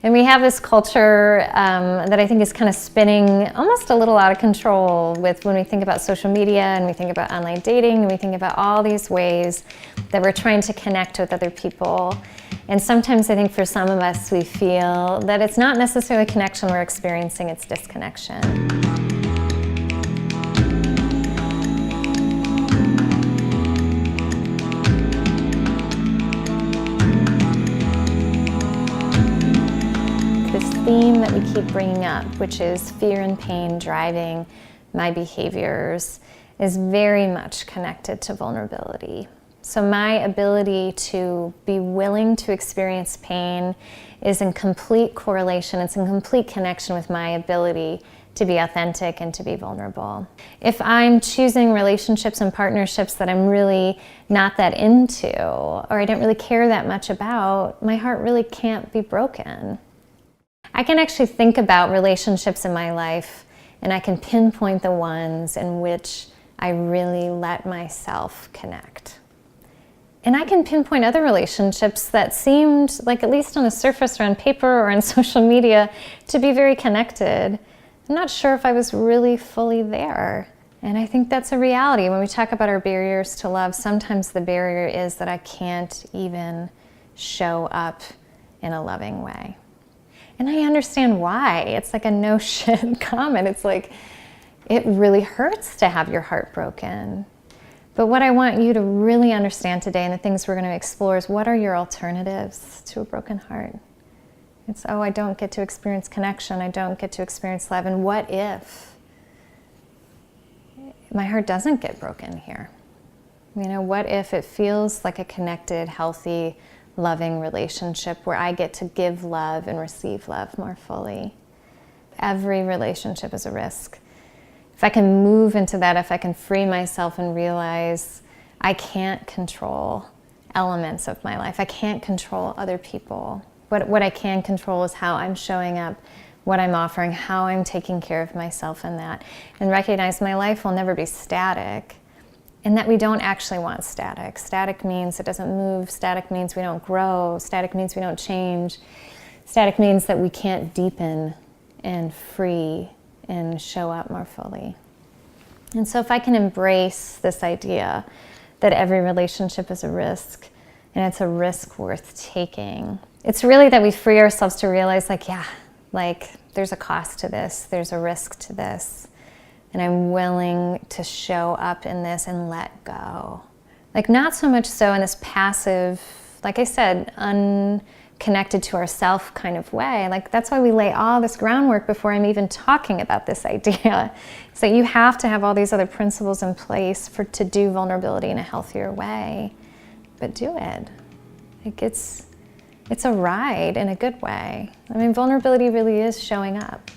And we have this culture that I think is kind of spinning almost a little out of control with when we think about social media and we think about online dating and we think about all these ways that we're trying to connect with other people. And sometimes I think for some of us we feel that it's not necessarily connection we're experiencing, it's disconnection. This theme that we keep bringing up, which is fear and pain driving my behaviors, is very much connected to vulnerability. So my ability to be willing to experience pain is in complete correlation, it's in complete connection with my ability to be authentic and to be vulnerable. If I'm choosing relationships and partnerships that I'm really not that into, or I don't really care that much about, my heart really can't be broken. I can actually think about relationships in my life and I can pinpoint the ones in which I really let myself connect. And I can pinpoint other relationships that seemed like, at least on the surface or on paper or on social media, to be very connected. I'm not sure if I was really fully there. And I think that's a reality. When we talk about our barriers to love, sometimes the barrier is that I can't even show up in a loving way. And I understand why. It's like a no shit comment. It's like, it really hurts to have your heart broken. But what I want you to really understand today, and the things we're going to explore, is what are your alternatives to a broken heart? It's, oh, I don't get to experience connection, I don't get to experience love, and what if my heart doesn't get broken here? You know, what if it feels like a connected, healthy, loving relationship where I get to give love and receive love more fully? Every relationship is a risk. If I can move into that, if I can free myself and realize I can't control elements of my life, I can't control other people. What I can control is how I'm showing up, what I'm offering, how I'm taking care of myself in that, and recognize my life will never be static, and that we don't actually want static. Static means it doesn't move, static means we don't grow, static means we don't change, static means that we can't deepen and free and show up more fully. And so if I can embrace this idea that every relationship is a risk, and it's a risk worth taking, it's really that we free ourselves to realize, like, yeah, like there's a cost to this, there's a risk to this, and I'm willing to show up in this and let go. Like, not so much so in this passive, like I said, unconnected to ourself kind of way. Like, that's why we lay all this groundwork before I'm even talking about this idea. So you have to have all these other principles in place to do vulnerability in a healthier way. But do it. Like, it's a ride in a good way. I mean, vulnerability really is showing up.